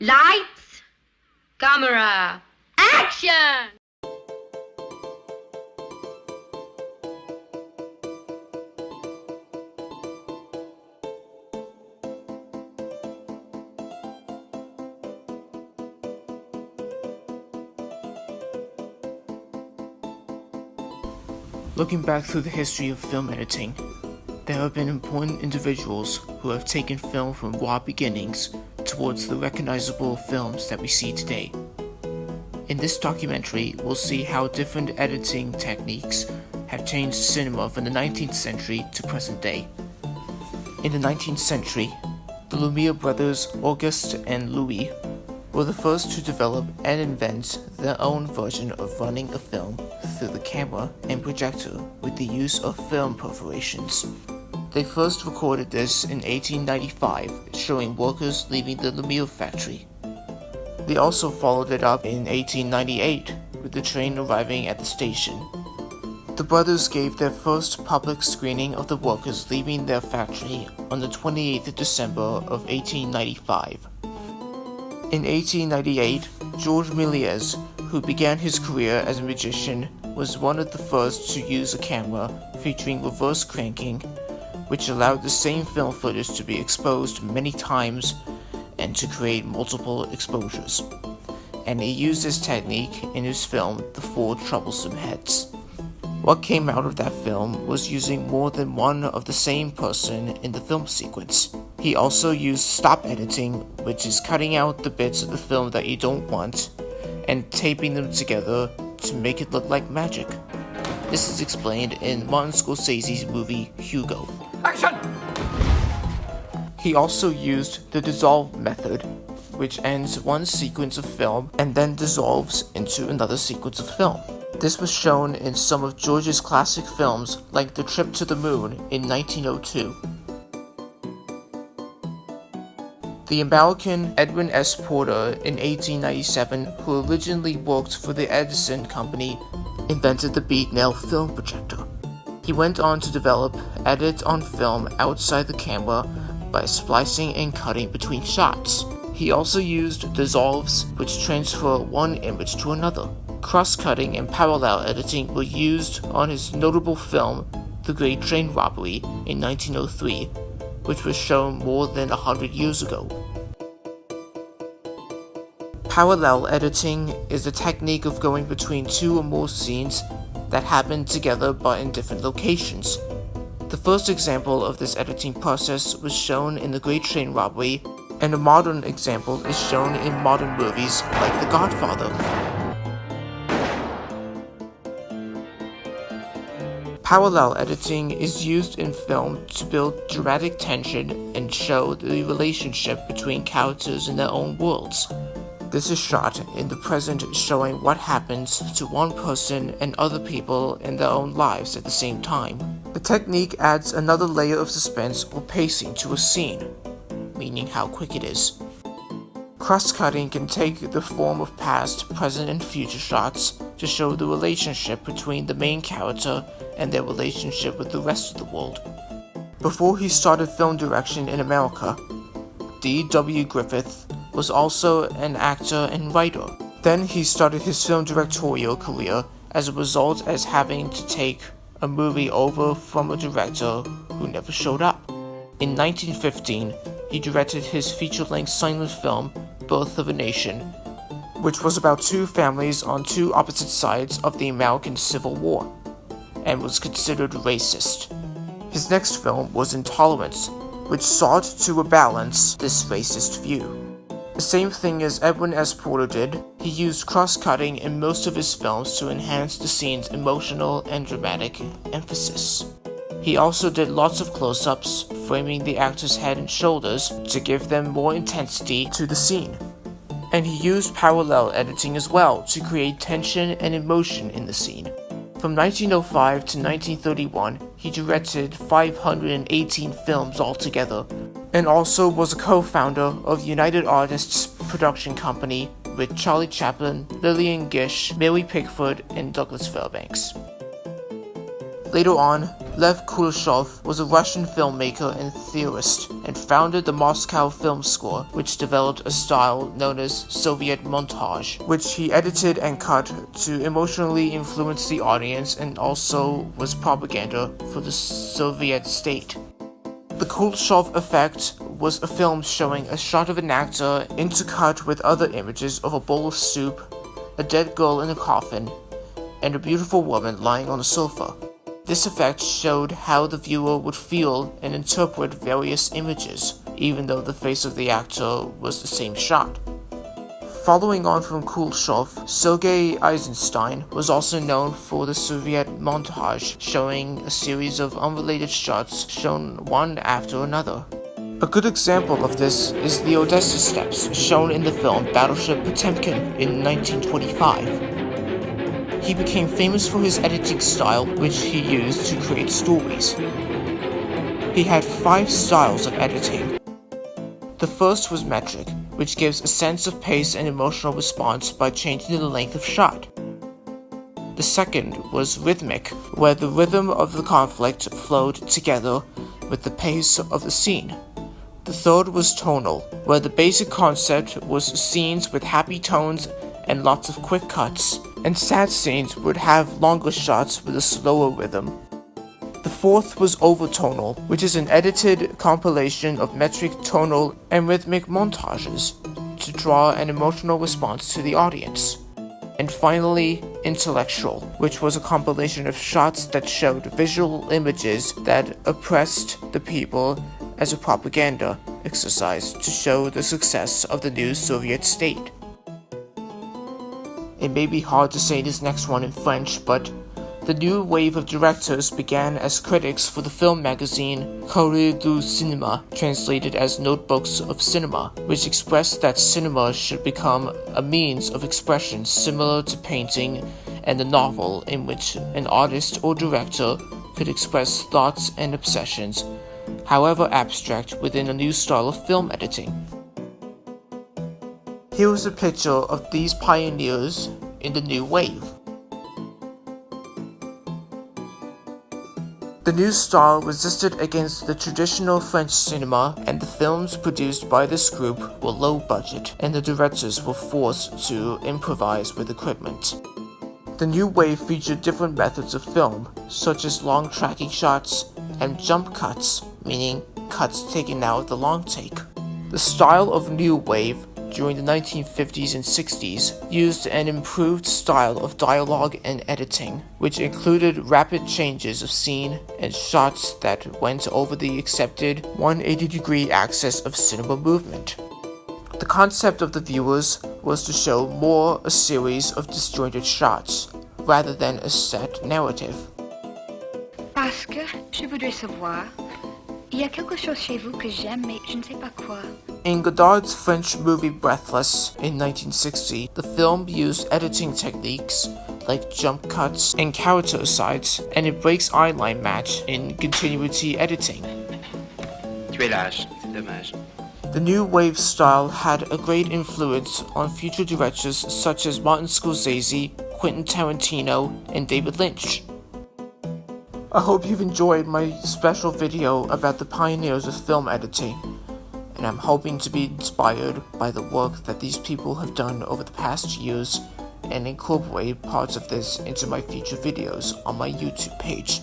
Lights, camera, action! Looking back through the history of film editing, there have been important individuals who have taken film from raw beginnings towards the recognizable films that we see today. In this documentary, we'll see how different editing techniques have changed cinema from the 19th century to present day. In the 19th century, the Lumière Brothers, Auguste and Louis, were the first to develop and invent their own version of running a film through the camera and projector with the use of film perforations. They first recorded this in 1895, showing workers leaving the Lumière factory. They also followed it up in 1898, with the train arriving at the station. The brothers gave their first public screening of the workers leaving their factory on the 28th of December of 1895. In 1898, Georges Méliès, who began his career as a magician, was one of the first to use a camera featuring reverse cranking, which allowed the same film footage to be exposed many times and to create multiple exposures. And he used this technique in his film The Four Troublesome Heads. What came out of that film was using more than one of the same person in the film sequence. He also used stop editing, which is cutting out the bits of the film that you don't want and taping them together to make it look like magic. This is explained in Martin Scorsese's movie Hugo. Action! He also used the dissolve method, which ends one sequence of film and then dissolves into another sequence of film. This was shown in some of George's classic films like The Trip to the Moon in 1902. The American Edwin S Porter in 1897, who originally worked for the Edison Company, invented the bead nail film projector. He went on to develop edit on film outside the camera by splicing and cutting between shots. He also used dissolves, which transfer one image to another. Cross-cutting and parallel editing were used on his notable film, The Great Train Robbery in 1903, which was shown more than 100 years ago. Parallel editing is the technique of going between two or more scenes that happen together but in different locations. The first example of this editing process was shown in The Great Train Robbery, and a modern example is shown in modern movies like The Godfather. Parallel editing is used in film to build dramatic tension and show the relationship between characters in their own worlds. This is shot in the present, showing what happens to one person and other people in their own lives at the same time. The technique adds another layer of suspense or pacing to a scene, meaning how quick it is. Cross-cutting can take the form of past, present, and future shots to show the relationship between the main character and their relationship with the rest of the world. Before he started film direction in America, D.W. Griffith was also an actor and writer. Then he started his film directorial career as a result as having to take a movie over from a director who never showed up. In 1915, he directed his feature-length silent film, Birth of a Nation, which was about two families on two opposite sides of the American Civil War, and was considered racist. His next film was Intolerance, which sought to balance this racist view. The same thing as Edwin S Porter did, he used cross-cutting in most of his films to enhance the scene's emotional and dramatic emphasis. He also did lots of close-ups, framing the actor's head and shoulders to give them more intensity to the scene. And he used parallel editing as well to create tension and emotion in the scene. From 1905 to 1931, he directed 518 films altogether, and also was a co-founder of United Artists production company with Charlie Chaplin, Lillian Gish, Mary Pickford, and Douglas Fairbanks. Later on, Lev Kuleshov was a Russian filmmaker and theorist, and founded the Moscow Film School, which developed a style known as Soviet montage, which he edited and cut to emotionally influence the audience and also was propaganda for the Soviet state. The Kuleshov effect was a film showing a shot of an actor intercut with other images of a bowl of soup, a dead girl in a coffin, and a beautiful woman lying on a sofa. This effect showed how the viewer would feel and interpret various images, even though the face of the actor was the same shot. Following on from Kuleshov, Sergei Eisenstein was also known for the Soviet montage, showing a series of unrelated shots shown one after another. A good example of this is the Odessa steps shown in the film Battleship Potemkin in 1925. He became famous for his editing style, which he used to create stories. He had 5 styles of editing. The first was metric, which gives a sense of pace and emotional response by changing the length of shot. The second was rhythmic, where the rhythm of the conflict flowed together with the pace of the scene. The third was tonal, where the basic concept was scenes with happy tones and lots of quick cuts, and sad scenes would have longer shots with a slower rhythm. The fourth was overtonal, which is an edited compilation of metric, tonal, and rhythmic montages to draw an emotional response to the audience. And finally, intellectual, which was a compilation of shots that showed visual images that oppressed the people as a propaganda exercise to show the success of the new Soviet state. It may be hard to say this next one in French, but the new wave of directors began as critics for the film magazine Courrier du Cinéma, translated as Notebooks of Cinema, which expressed that cinema should become a means of expression similar to painting and the novel, in which an artist or director could express thoughts and obsessions, however abstract, within a new style of film editing. Here is a picture of these pioneers in the new wave. The new style resisted against the traditional French cinema, and the films produced by this group were low budget, and the directors were forced to improvise with equipment. The new wave featured different methods of film, such as long tracking shots and jump cuts, meaning cuts taken out of the long take. The style of new wave during the 1950s and 60s used an improved style of dialogue and editing, which included rapid changes of scene and shots that went over the accepted 180-degree axis of cinema movement. The concept of the viewers was to show more a series of disjointed shots, rather than a set narrative. Parce que je voudrais savoir, il y a quelque chose chez vous que j'aime, mais je ne sais pas quoi. In Godard's French movie Breathless in 1960, the film used editing techniques like jump cuts and character asides, and it breaks eyeline match in continuity editing. Tu es lâche, c'est dommage. The new wave style had a great influence on future directors such as Martin Scorsese, Quentin Tarantino, and David Lynch. I hope you've enjoyed my special video about the pioneers of film editing, and I'm hoping to be inspired by the work that these people have done over the past years and incorporate parts of this into my future videos on my YouTube page.